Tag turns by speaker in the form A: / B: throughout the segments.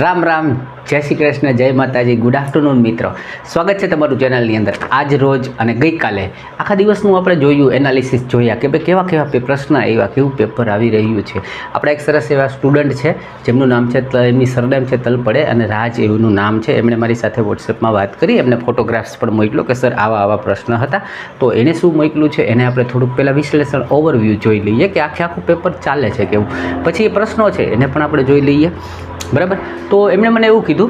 A: રામ રામ, જય શ્રી કૃષ્ણ, જય માતાજી, ગુડ આફ્ટરનૂન મિત્રો. સ્વાગત છે તમારું ચેનલની અંદર. આજ રોજ અને ગઈકાલે આખા દિવસનું આપણે જોયું, એનાલિસિસ જોયા કે ભાઈ કેવા કેવા પ્રશ્ન આવ્યા, કેવું પેપર આવી રહ્યું છે. આપણા એક સરસ એવા સ્ટુડન્ટ છે જેમનું નામ છે, એમની સરનેમ છે તલપડે અને રાજ એનું નામ છે. એમણે મારી સાથે વોટ્સએપમાં વાત કરી, એમને ફોટોગ્રાફ્સ પણ મોકલ્યો કે સર આવા પ્રશ્ન હતા. તો એને શું મોકલ્યું છે એને આપણે થોડુંક પહેલાં વિશ્લેષણ ઓવરવ્યૂ જોઈ લઈએ કે આખું પેપર ચાલે છે કેવું. પછી એ પ્રશ્નો છે એને પણ આપણે જોઈ લઈએ, બરાબર. તો એમણે મને એવું કીધું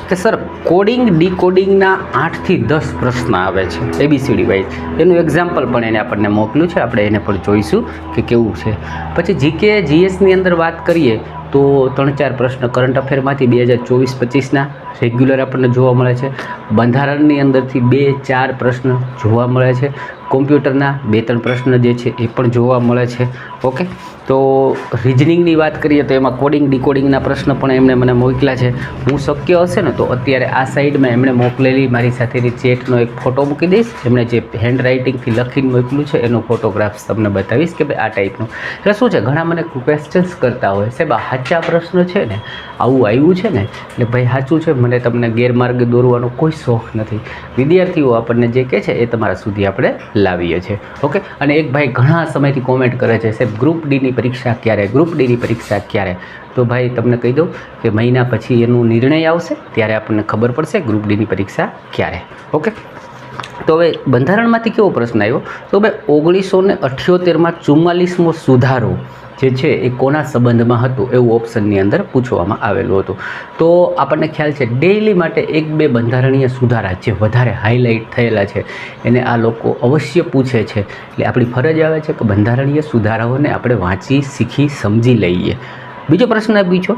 A: કે સર કોડિંગ ડીકોડિંગના 8 થી 10 પ્રશ્ન આવે છે ABCD વાઇઝ. એનું એક્ઝામ્પલ પણ એને આપણને મોકલ્યું છે, આપણે એને પણ જોઈશું કે કેવું છે. પછી GK GSની અંદર વાત કરીએ તો 3-4 પ્રશ્ન કરંટ અફેરમાંથી 2024-25ના રેગ્યુલર આપણને જોવા મળે છે. બંધારણની અંદરથી 2-4 પ્રશ્ન જોવા મળે છે. કોમ્પ્યુટરના 2-3 પ્રશ્ન જે છે એ પણ જોવા મળે છે. ઓકે, તો રિઝનિંગની વાત કરીએ તો એમાં કોડિંગ ડીકોડિંગના પ્રશ્ન પણ એમણે મને મોકલ્યા છે. હું શક્ય હશે ને તો અત્યારે આ સાઈડમાં એમણે મોકલેલી મારી સાથેની ચેટનો એક ફોટો મૂકી દઈશ. એમણે જે હેન્ડ રાઇટિંગથી લખીને મોકલ્યું છે એનો ફોટોગ્રાફ્સ તમને બતાવીશ કે ભાઈ આ ટાઈપનું. એટલે શું છે, ઘણા મને ક્વેશ્ચન્સ કરતા હોય સાહેબ આ સાચા પ્રશ્ન છે ને, આવું આવ્યું છે ને, એટલે ભાઈ સાચું છે, મને તમને ગેરમાર્ગે દોરવાનો કોઈ શોખ નથી. વિદ્યાર્થીઓ આપણને જે કહે છે એ તમારા સુધી આપણે લાવીએ છીએ. ઓકે, અને એક ભાઈ ઘણા સમયથી કોમેન્ટ કરે છે સાહેબ ગ્રુપ ડીની પરીક્ષા ક્યારે, ગ્રુપ ડીની પરીક્ષા ક્યારે. તો ભાઈ તમને કહી દઉં કે મહિના પછી એનું નિર્ણય આવશે ત્યારે આપણને ખબર પડશે ગ્રુપ ડીની પરીક્ષા ક્યારે. ઓકે, તો હવે બંધારણમાંથી કેવો પ્રશ્ન આવ્યો તો ભાઈ 1978માં 44મો સુધારો જે છે એ કોના સંબંધમાં હતું એવું ઓપ્શનની અંદર પૂછવામાં આવેલું હતું. તો આપણને ખ્યાલ છે ડેઇલી માટે 1-2 બંધારણીય સુધારા જે વધારે હાઇલાઇટ થયેલા છે એને આ લોકો અવશ્ય પૂછે છે. એટલે આપણી ફરજ આવે છે કે બંધારણીય સુધારાઓને આપણે વાંચી શીખી સમજી લઈએ. બીજો પ્રશ્ન પૂછો,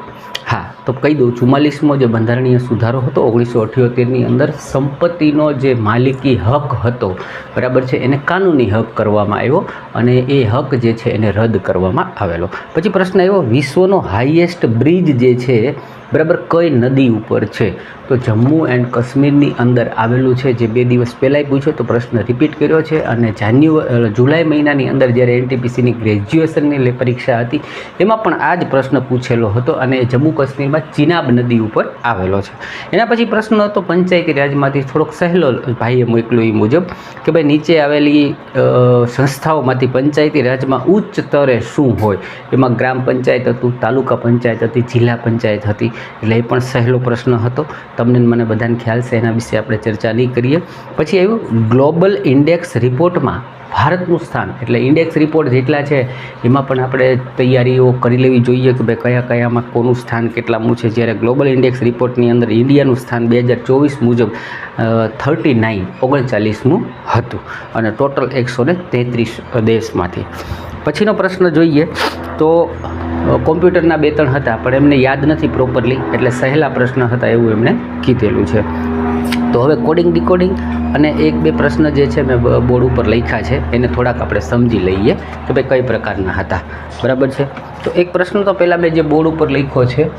A: હા તો કહી દઉં 44મો જે બંધારણીય સુધારો હતો 1978ની અંદર સંપત્તિનો જે માલિકી હક હતો, બરાબર છે, એને કાનૂની હક કરવામાં આવ્યો અને એ હક જે છે એને રદ કરવામાં આવેલો. પછી પ્રશ્ન આવ્યો વિશ્વનો હાઈએસ્ટ બ્રિજ જે છે બરાબર કઈ નદી ઉપર છે. તો જમ્મુ એન્ડ કાશ્મીરની અંદર આવેલું છે, જે 2 દિવસ પહેલાંય પૂછ્યો તો પ્રશ્ન રિપીટ કર્યો છે. અને જુલાઈ મહિનાની અંદર જ્યારે NTPCની ગ્રેજ્યુએશનની પરીક્ષા હતી એમાં પણ આ જ પ્રશ્ન પૂછેલો હતો અને જમ્મુ કાશ્મીરમાં ચિનાબ નદી ઉપર આવેલો છે. એના પછી પ્રશ્ન હતો પંચાયતી રાજમાંથી, થોડોક સહેલો ભાઈએ મોકલ્યો એ મુજબ કે ભાઈ નીચે આવેલી સંસ્થાઓમાંથી પંચાયતી રાજમાં ઉચ્ચ સ્તરે શું હોય. એમાં ગ્રામ પંચાયત હતું, તાલુકા પંચાયત હતી, જિલ્લા પંચાયત હતી. એટલે એ પણ સહેલો પ્રશ્ન હતો, તમને મને બધાને ખ્યાલ છે, એના વિશે આપણે ચર્ચા નહીં કરીએ. પછી આવ્યું ગ્લોબલ ઇન્ડેક્સ રિપોર્ટમાં ભારતનું સ્થાન. એટલે ઇન્ડેક્સ રિપોર્ટ જેટલા છે એમાં પણ આપણે તૈયારીઓ કરી લેવી જોઈએ કે ભાઈ કયામાં કોનું સ્થાન કેટલામું છે. જ્યારે ગ્લોબલ ઇન્ડેક્સ રિપોર્ટની અંદર ઇન્ડિયાનું સ્થાન 2024 મુજબ 39મું હતું અને ટોટલ 133 દેશમાંથી. પછીનો પ્રશ્ન જોઈએ તો કોમ્પ્યુટરના 2-3 હતા પણ એમને યાદ નથી પ્રોપરલી, એટલે સહેલા પ્રશ્ન હતા એવું એમણે કીધેલું છે. તો હવે કોડિંગ ડીકોડિંગ અને 1-2 પ્રશ્ન જે છે મેં બોર્ડ ઉપર લખ્યા છે એને થોડાક આપણે સમજી લઈએ કે ભાઈ કઈ પ્રકારના હતા, બરાબર છે. તો એક પ્રશ્ન તો પહેલાં મેં જે બોર્ડ ઉપર લખ્યો છે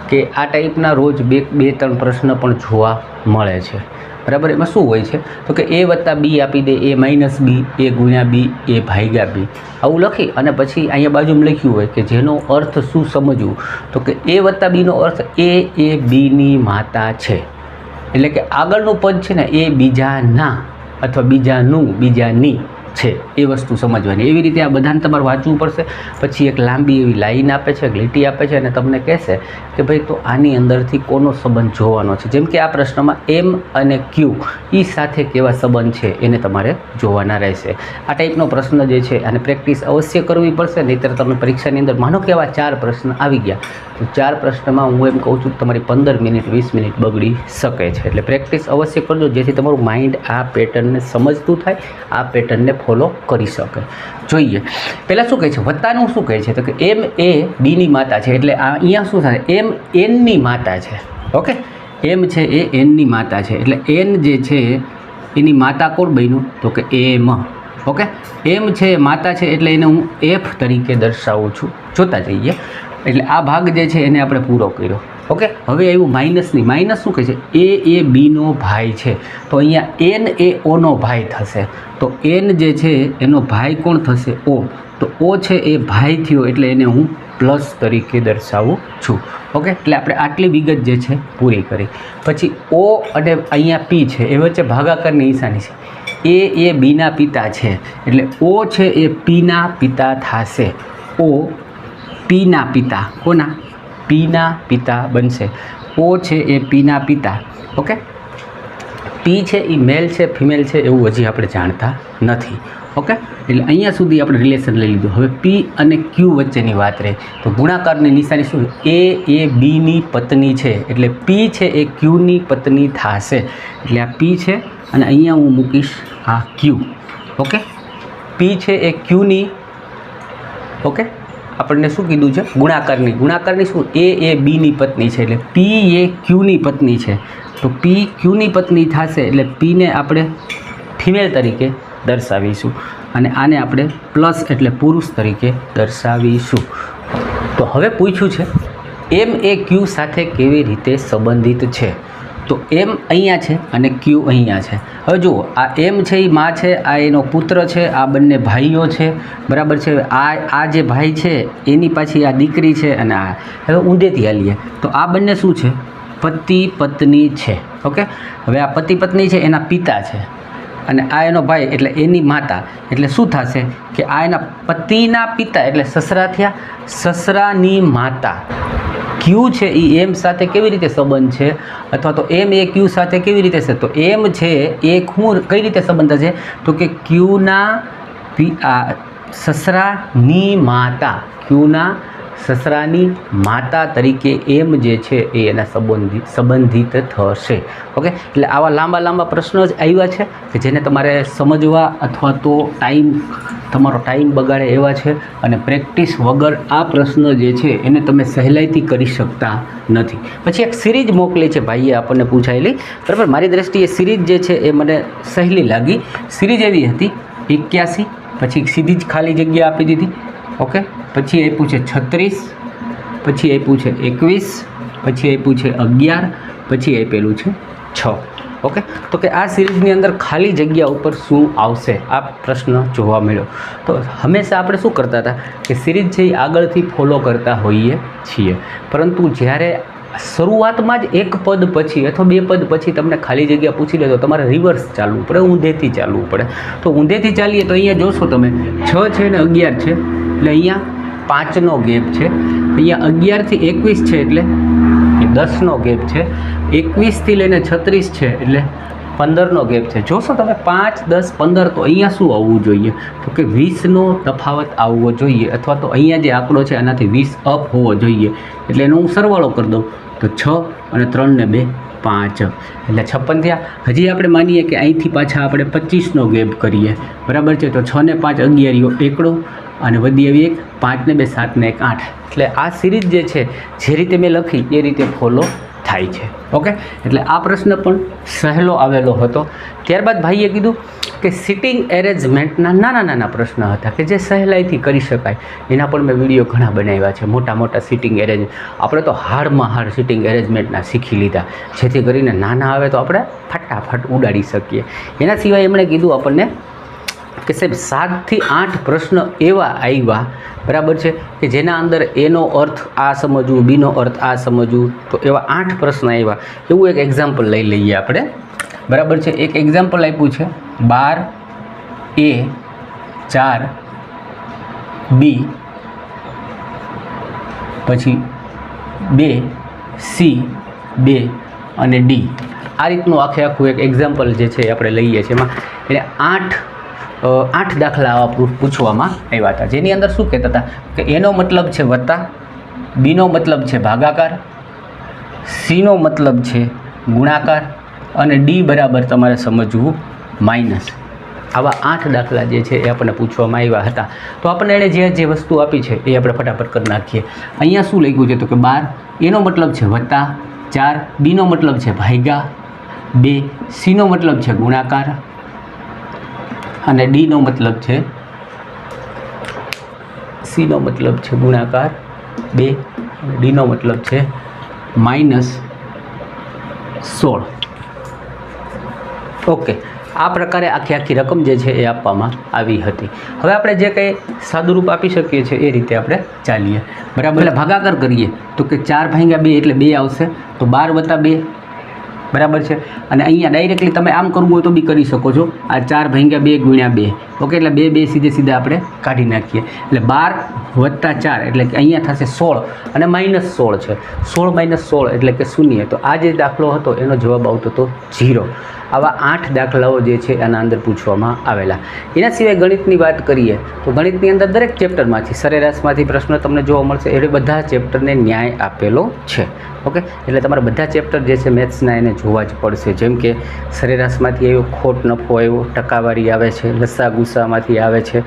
A: કે આ ટાઈપના રોજ 2-3 પ્રશ્ન પણ જોવા મળે છે, બરાબર. એમાં શું હોય છે તો કે A + B આપી દે, A - B, A × B, A ભાગ્યા B, આવું લખી અને પછી અહીંયા બાજુમાં લખ્યું હોય કે જેનો અર્થ શું સમજવું. તો કે A + Bનો અર્થ A એ Bની માતા છે. એટલે કે આગળનું પદ છે ને એ બીજાના અથવા બીજાનું, બીજાની છે, એ વસ્તુ સમજવાની. એવી રીતે આ બધાને તમારે વાંચવું પડશે. પછી એક લાંબી એવી લાઈન આપે છે, એક લીટી આપે છે અને તમને કહેશે કે ભાઈ તો આની અંદરથી કોનો સંબંધ જોવાનો છે. જેમ કે આ પ્રશ્નમાં M અને Q એ સાથે કેવા સંબંધ છે એને તમારે જોવાના રહેશે. આ ટાઈપનો પ્રશ્ન જે છે આને પ્રેક્ટિસ અવશ્ય કરવી પડશે, નહીંતર તમે પરીક્ષાની અંદર માનો કે આવા 4 પ્રશ્ન આવી ગયા તો 4 પ્રશ્નમાં હું એમ કહું છું તમારી 15 મિનિટ 20 મિનિટ બગડી શકે છે. એટલે પ્રેક્ટિસ અવશ્ય કરજો જેથી તમારું માઇન્ડ આ પેટર્નને સમજતું થાય, આ પેટર્નને ફોલો કરી શકે. જોઈએ પહેલાં શું કહે છે, વત્તાનું શું કહે છે તો કે M એ Bની માતા છે. એટલે અહીંયા શું થાય, M Nની માતા છે. ઓકે, M છે એ Nની માતા છે. એટલે N જે છે એની માતા કોણ બન્યું તો કે M. ઓકે, M છે માતા છે એટલે એને હું F તરીકે દર્શાવું છું. જોતા જઈએ. એટલે આ ભાગ જે છે એને આપણે પૂરો કર્યો. ઓકે, હવે આવ્યું માઇનસની. માઇનસ શું કહે છે, A એ Bનો ભાઈ છે. તો અહીંયા N એ Oનો ભાઈ થશે. તો N જે છે એનો ભાઈ કોણ થશે, O. તો O છે એ ભાઈ થયો એટલે એને હું પ્લસ તરીકે દર્શાવું છું. ઓકે, એટલે આપણે આટલી વિગત જે છે પૂરી કરી. પછી ઓ અને અહીંયા પી છે એ વચ્ચે ભાગાકારની નિશાની છે. એ બીના પિતા છે એટલે ઓ છે એ પીના પિતા થશે. ઓ પીના પિતા, કોના? પીના પિતા બનશે. ઓ છે એ પીના પિતા. ઓકે, પી છે એ મેલ છે ફિમેલ છે એવું હજી આપણે જાણતા નથી. ઓકે, એટલે અહીંયા સુધી આપણે રિલેશન લઈ લીધું. હવે પી અને ક્યુ વચ્ચેની વાત રહે તો ગુણાકારની નિશાની શું? એ બીની પત્ની છે એટલે પી છે એ ક્યુની પત્ની થશે. એટલે આ પી છે અને અહીંયા હું મૂકીશ આ ક્યુ. ઓકે, પી છે એ ક્યુની, ઓકે, આપણને શું કીધું છે? ગુણાકારની શું? એ બીની પત્ની છે એટલે પી એ ક્યુની પત્ની છે તો પી ક્યુની પત્ની થશે એટલે પીને આપણે ફિમેલ તરીકે દર્શાવીશું અને આને આપણે પ્લસ એટલે પુરુષ તરીકે દર્શાવીશું. તો હવે પૂછ્યું છે એમ એ ક્યુ સાથે કેવી રીતે સંબંધિત છે? તો એમ અહીંયા છે અને ક્યુ અહીંયા છે. હવે જુઓ, આ એમ છે એ માં છે, આ એનો પુત્ર છે, આ બંને ભાઈઓ છે, બરાબર છે. આ જે ભાઈ છે એની પાછી આ દીકરી છે અને આ હવે ઊંધેથી હાલીએ તો આ બંને શું છે? પતિ પત્ની છે. ઓકે, હવે આ પતિ પત્ની છે એના પિતા છે અને આ એનો ભાઈ એટલે એની માતા. એટલે શું થશે કે આ એના પતિના પિતા એટલે સસરા થયા, સસરાની માતા. ક્યુ છે એ એમ સાથે કેવી રીતે સંબંધ છે અથવા તો એમ એ ક્યુ સાથે કેવી રીતે છે? તો એમ છે એ કઈ રીતે સંબંધ છે? તો કે ક્યુના સસરાની માતા, ક્યુના સસરાની માતા તરીકે એમ જે છે એ એના સંબંધિત થશે. ઓકે, એટલે આવા લાંબા પ્રશ્નો જ આવ્યા છે કે જેને તમારે સમજવા અથવા તો તમારો ટાઈમ બગાડે એવા છે અને પ્રેક્ટિસ વગર આ પ્રશ્ન જે છે એને તમે સહેલાઈથી કરી શકતા નથી. પછી એક સિરીઝ મોકલી છે ભાઈએ આપણને પૂછાયેલી, બરાબર. મારી દ્રષ્ટિએ સિરીઝ જે છે એ મને સહેલી લાગી. સિરીઝ એવી હતી 81, પછી સીધી જ ખાલી જગ્યા આપી દીધી. ઓકે, પછી આપ્યું છે 36, પછી આપ્યું છે 21, પછી આપ્યું છે 11, પછી આપેલું છે 6. ઓકે, તો કે આ સિરીઝની અંદર ખાલી જગ્યા ઉપર શું આવશે? આ પ્રશ્ન જોવા મળ્યો. તો હંમેશા આપણે શું કરતા હતા કે સિરીઝ છે એ આગળથી ફોલો કરતા હોઈએ છીએ, પરંતુ જ્યારે શરૂઆતમાં જ એક પદ પછી અથવા બે પદ પછી તમને ખાલી જગ્યા પૂછી લે તો તમારે રિવર્સ ચાલવું પડે, ઊંધેથી ચાલવું પડે. તો ઊંધેથી ચાલીએ તો અહીંયા જોશો તમે 6 છે ને 11 છે એટલે અહીંયા 5નો ગેપ છે. અહીંયા 11 થી 21 છે એટલે 10નો ગેપ છે. 21 થી લઈને 36 છે એટલે 15નો ગેપ છે. જોશો તમે 5, 10, 15 તો અહીંયા શું આવવું જોઈએ? તો કે 20નો તફાવત આવવો જોઈએ અથવા તો અહીંયા જે આંકડો છે એનાથી 20 અપ હોવો જોઈએ. એટલે એનો હું સરવાળો કરી દઉં તો 6 અને 3 ને 2 5 એટલે 56 થયા. હજી આપણે માનીએ કે અહીંથી પાછા આપણે 25નો ગેપ કરીએ, બરાબર છે. તો 6 ને 5 11 એકડો અને વધી આવી 1, 5 ને 2 7 ને 1 8. એટલે આ સિરીઝ જે છે જે રીતે મેં લખી એ રીતે ફોલો થાય છે. ઓકે, એટલે આ પ્રશ્ન પણ સહેલો આવેલો હતો. ત્યારબાદ ભાઈએ કીધું કે સિટિંગ એરેન્જમેન્ટના નાના પ્રશ્ન હતા કે જે સહેલાઈથી કરી શકાય. એના પણ મેં વિડીયો ઘણા બનાવ્યા છે. મોટા સિટિંગ એરેન્જ આપણે તો હાર્ડમાં હાર્ડ સિટિંગ એરેન્જમેન્ટના શીખી લીધા, જેથી કરીને નાના આવે તો આપણે ફટાફટ ઉડાડી શકીએ. એના સિવાય એમણે કીધું આપણને કે સાહેબ 7 થી 8 પ્રશ્ન એવા આવ્યા, બરાબર છે, કે જેના અંદર એનો અર્થ આ સમજવું, બીનો અર્થ આ સમજવું. તો એવા 8 પ્રશ્ન આવ્યા. એવું એક એક્ઝામ્પલ લઈ લઈએ આપણે, બરાબર છે. એક એક્ઝામ્પલ આપ્યું છે 12A 4B પછી 2C 2 અને D. આ રીતનું આખું એક એક્ઝામ્પલ જે છે આપણે લઈએ છીએ. એમાં એટલે 8 દાખલા આવા પૂછવામાં આવ્યા હતા, જેની અંદર શું કહેતા હતા કે એનો મતલબ છે વત્તા, બીનો મતલબ છે ભાગાકાર, સીનો મતલબ છે ગુણાકાર અને ડી બરાબર તમારે સમજવું માઇનસ. આવા 8 દાખલા જે છે એ આપણને પૂછવામાં આવ્યા હતા. તો આપણને એણે જે વસ્તુ આપી છે એ આપણે ફટાફટ કરી નાખીએ. અહીંયા શું લખ્યું છે તો કે 12 એનો મતલબ છે વત્તા, 4 બીનો મતલબ છે ભાગ્યા, 2 સીનો મતલબ છે ગુણાકાર અને ડીનો મતલબ છે સીનો મતલબ છે ગુણાકાર 2 અને ડીનો મતલબ છે -16. ઓકે, આ પ્રકારે આખી રકમ જે છે એ આપવામાં આવી હતી. હવે આપણે જે કંઈ સાદુરૂપ આપી શકીએ છીએ એ રીતે આપણે ચાલીએ. બરાબર. એટલે ભાગાકાર કરીએ તો કે 4/2 એટલે 2 આવશે, તો 12 + 2 બરાબર છે. અને અહીંયા ડાયરેક્ટલી તમે આમ કરવું હોય તો બી કરી શકો છો. આ 4/2 × 2 ઓકે, એટલે 2 સીધે આપણે કાઢી નાખીએ. એટલે 12 + 4 એટલે કે અહીંયા થશે 16 અને -16 છે. 16 - 16 એટલે કે 0. તો આ જે દાખલો હતો એનો જવાબ આવતો હતો 0. આવા 8 દાખલાઓ જે છે એના અંદર પૂછવામાં આવેલા. એના સિવાય ગણિતની વાત કરીએ તો ગણિતની અંદર દરેક ચેપ્ટરમાંથી સરેરાશમાંથી પ્રશ્ન તમને જોવા મળશે. એટલે બધા ચેપ્ટરને ન્યાય આપેલો છે. ઓકે, એટલે તમારે બધા ચેપ્ટર જે છે મેથ્સના એને જોવા જ પડશે. જેમ કે સરેરાશમાંથી આવ્યો, ખોટ નફો આવ્યો, ટકાવારી આવે છે, લસા ગુસામાંથી આવે છે,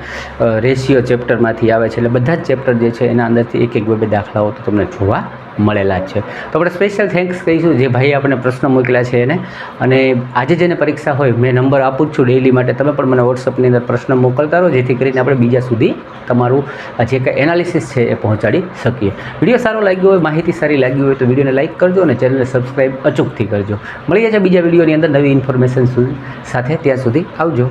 A: રેશિયો ચેપ્ટરમાંથી આવે છે. એટલે બધા જ ચેપ્ટર જે છે એના અંદરથી એક બે દાખલાઓ તો તમને જોવા મળેલા જ છે. તો આપણે સ્પેશિયલ થેન્ક્સ કહીશું જે ભાઈએ આપણે પ્રશ્ન મોકલ્યા છે એને. અને આજે જેને પરીક્ષા હોય મેં નંબર આપું જ છું ડેઇલી માટે, તમે પણ મને વોટ્સઅપની અંદર પ્રશ્ન મોકલતા રહો જેથી કરીને આપણે બીજા સુધી તમારું જે કંઈ એનાલિસિસ છે એ પહોંચાડી શકીએ. વિડીયો સારો લાગ્યો હોય, માહિતી સારી લાગી હોય તો વિડીયોને લાઇક કરજો અને ચેનલને સબસ્ક્રાઈબ અચૂકથી કરજો. મળીએ છીએ બીજા વિડીયોની અંદર નવી ઇન્ફોર્મેશન સાથે. ત્યાં સુધી આવજો.